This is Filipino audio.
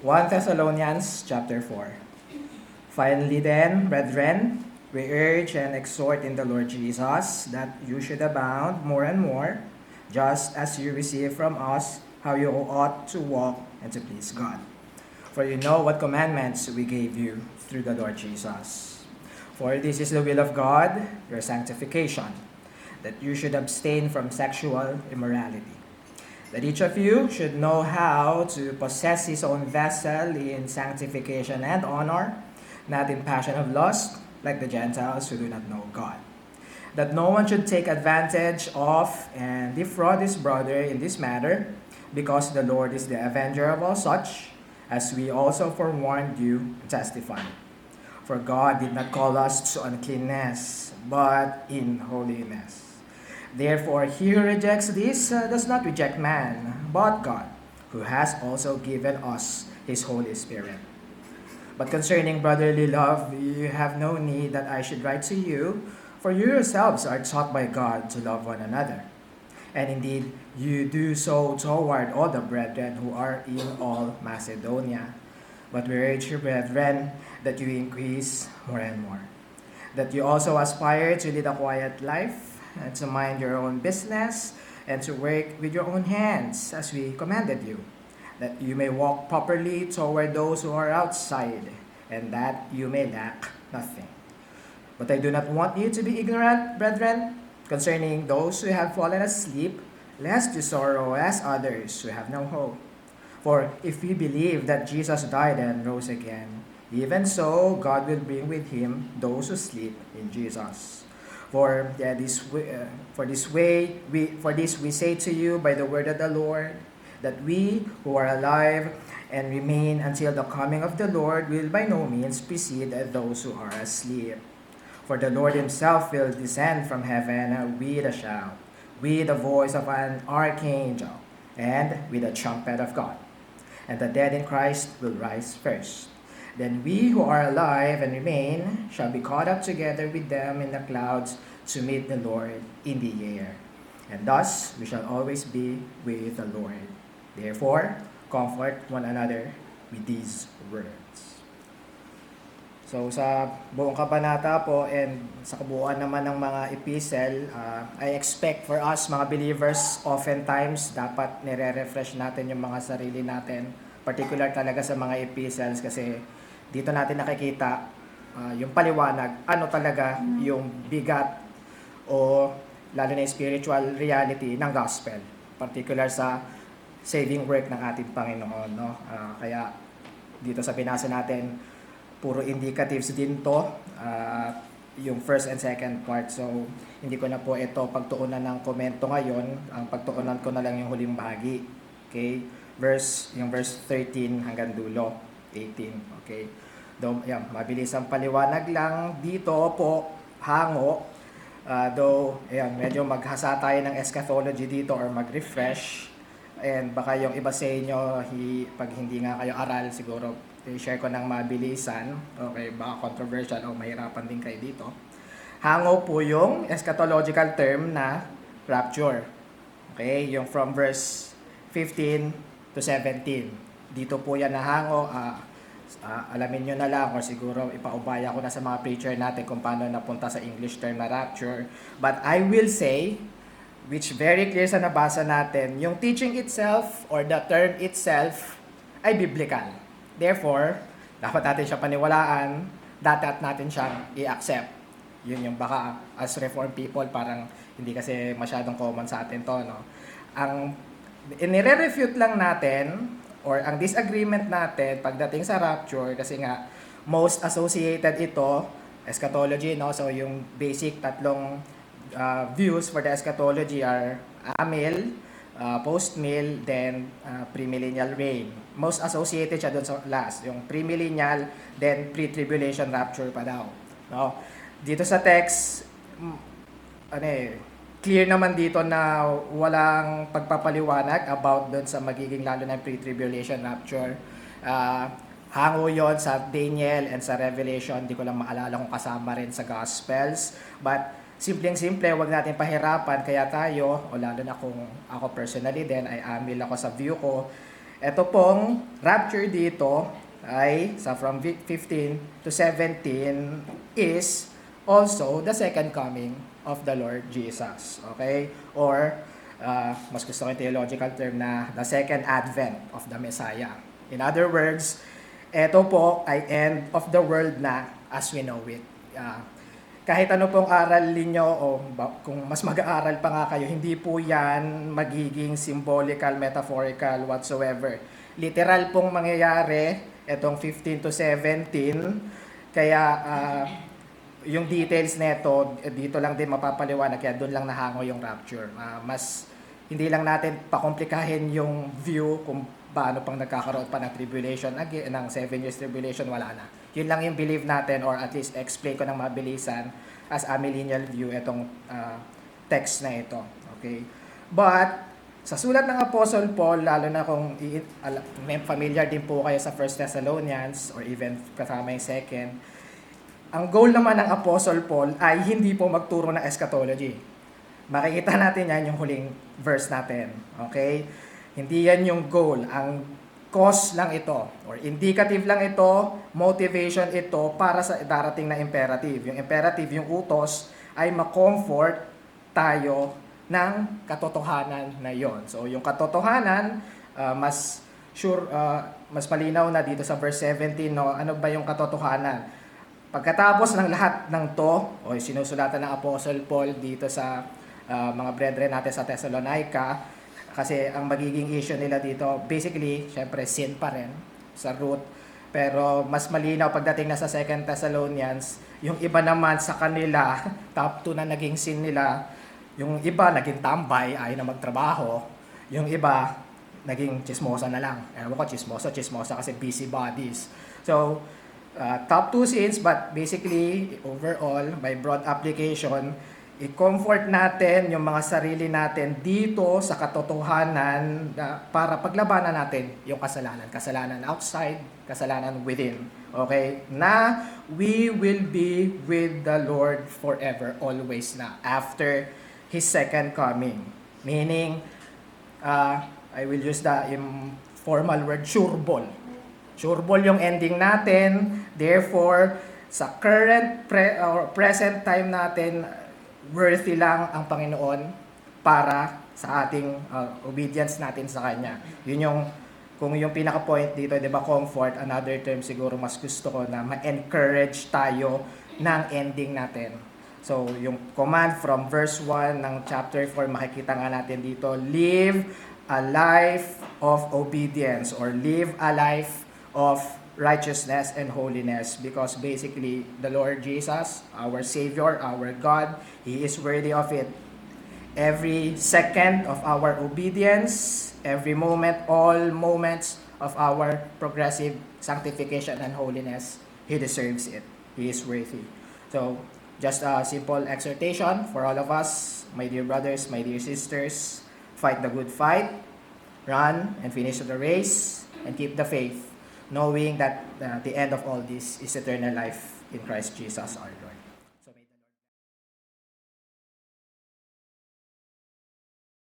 1 Thessalonians chapter 4. Finally then, brethren, we urge and exhort in the Lord Jesus that you should abound more and more, just as you receive from us how you ought to walk and to please God. For you know what commandments we gave you through the Lord Jesus. For this is the will of God, your sanctification, that you should abstain from sexual immorality, that each of you should know how to possess his own vessel in sanctification and honor, not in passion of lust, like the Gentiles who do not know God. That no one should take advantage of and defraud his brother in this matter, because the Lord is the avenger of all such, as we also forewarned you and testify. For God did not call us to uncleanness, but in holiness. Therefore, he who rejects this does not reject man, but God, who has also given us his Holy Spirit. But concerning brotherly love, you have no need that I should write to you, for you yourselves are taught by God to love one another. And indeed, you do so toward all the brethren who are in all Macedonia. But we urge you, brethren, that you increase more and more, that you also aspire to lead a quiet life, and to mind your own business, and to work with your own hands, as we commanded you, that you may walk properly toward those who are outside, and that you may lack nothing. But I do not want you to be ignorant, brethren, concerning those who have fallen asleep, lest you sorrow as others who have no hope. For if we believe that Jesus died and rose again, even so God will bring with him those who sleep in Jesus. For this we say to you by the word of the Lord, that we who are alive and remain until the coming of the Lord will by no means precede those who are asleep. For the Lord himself will descend from heaven with a shout, with the voice of an archangel, and with the trumpet of God. And the dead in Christ will rise first. Then we who are alive and remain shall be caught up together with them in the clouds to meet the Lord in the air. And thus we shall always be with the Lord. Therefore, comfort one another with these words. So sa buong kabanata po and sa kabuuan naman ng mga epistle, I expect for us mga believers, oftentimes dapat nire-refresh natin yung mga sarili natin, particular talaga sa mga epistles, kasi dito natin nakikita yung paliwanag, ano talaga yung bigat o lalo na yung spiritual reality ng gospel, particular sa saving work ng ating Panginoon, no? Kaya dito sa binasa natin, puro indicatives din to, yung first and second part. So, hindi ko na po ito pagtuunan ng komento ngayon. Ang pagtuunan ko na lang yung huling bahagi. Okay? Yung verse 13 hanggang dulo, 18. Okay? Mabilis ang paliwanag lang. Dito po, hango. Medyo maghasa tayo ng eschatology dito or mag-refresh. And baka yung iba sa inyo, pag hindi nga kayo aral, siguro i-share ko ng mabilisan. Okay, baka controversial o mahirapan din kayo dito. Hango po yung eschatological term na rapture. Okay, yung from verse 15 to 17. Dito po yan na hango. Alamin nyo na lang or siguro ipaubaya ko na sa mga preacher natin kung paano napunta sa English term na rapture. But I will say, which very clear sa nabasa natin, yung teaching itself or the term itself ay biblical. Therefore, dapat natin siya paniwalaan, dapat natin siyang i-accept. Yun yung baka as Reformed people, parang hindi kasi masyadong common sa atin to, no? Ang inire-refute lang natin, or ang disagreement natin pagdating sa rapture, kasi nga, most associated ito, eschatology, no? So yung basic tatlong views for the eschatology are amil, post-mill, then premillennial reign. Most associated siya doon sa last, yung premillennial, then pre-tribulation rapture pa daw. No? Dito sa text, clear naman dito na walang pagpapaliwanag about doon sa magiging lalo na pre-tribulation rapture. Hango yon sa Daniel and sa Revelation, hindi ko lang maalala kung kasama rin sa Gospels. But simpleng-simple, wag natin pahirapan, kaya tayo, o lalo na kung ako personally din, ay amil ako sa view ko, Ito pong rapture dito ay sa from 15 to 17 is also the second coming of the Lord Jesus. Okay? Or mas gusto ko yung theological term na the second advent of the Messiah. In other words, ito po ay end of the world na as we know it. Kahit ano pong aral ninyo o kung mas mag-aaral pa nga kayo, hindi po yan magiging symbolical, metaphorical, whatsoever. Literal pong mangyayari itong 15 to 17. Kaya yung details nito, dito lang din mapapaliwanag, kaya doon lang nahango yung rapture. Mas hindi lang natin pakomplikahin yung view kung paano pang nagkakaroon pa ng tribulation, ng 7 years tribulation, wala na. Yun lang yung believe natin, or at least explain ko ng mabilisan as a millennial view itong text na ito. Okay? But sa sulat ng Apostle Paul, lalo na kung familiar din po kayo sa 1 Thessalonians or even kasama yung 2nd, ang goal naman ng Apostle Paul ay hindi po magturo ng eschatology. Makikita natin yan yung huling verse natin. Okay? Hindi yan yung goal. Ang cause lang ito, or indicative lang ito, motivation ito para sa darating na imperative. Yung imperative, yung utos, ay ma-comfort tayo ng katotohanan na yon. So, yung katotohanan, mas malinaw na dito sa verse 17, no? Ano ba yung katotohanan? Pagkatapos ng lahat ng to, o sinusulatan ng Apostle Paul dito sa mga brethren natin sa Thessalonica, kasi ang magiging issue nila dito, basically, syempre sin pa rin sa root. Pero mas malinaw pagdating na sa 2 Thessalonians, yung iba naman sa kanila, top 2 na naging sin nila, yung iba naging tambay, ayaw na magtrabaho, yung iba naging chismosa na lang. Ewan ko, chismosa kasi busybodies. So, top 2 sins, but basically, overall, by broad application, i-comfort natin yung mga sarili natin dito sa katotohanan para paglabanan natin yung kasalanan. Kasalanan outside, kasalanan within. Okay? Na we will be with the Lord forever, always na, after His second coming. Meaning, I will use the formal word, sureball. Sureball yung ending natin. Therefore, sa current or present time natin, worthy lang ang Panginoon para sa ating obedience natin sa Kanya. Yun yung, kung yung pinaka-point dito, di ba, comfort, another term siguro mas gusto ko na ma-encourage tayo ng ending natin. So, yung command from verse 1 ng chapter 4, makikita nga natin dito, live a life of obedience or live a life of righteousness and holiness, because basically the Lord Jesus, our Savior, our God, He is worthy of it. Every second of our obedience, every moment, all moments of our progressive sanctification and holiness, He deserves it. He is worthy. So, just a simple exhortation for all of us, my dear brothers, my dear sisters, fight the good fight, run and finish the race, and keep the faith, knowing that the end of all this is eternal life in Christ Jesus our Lord.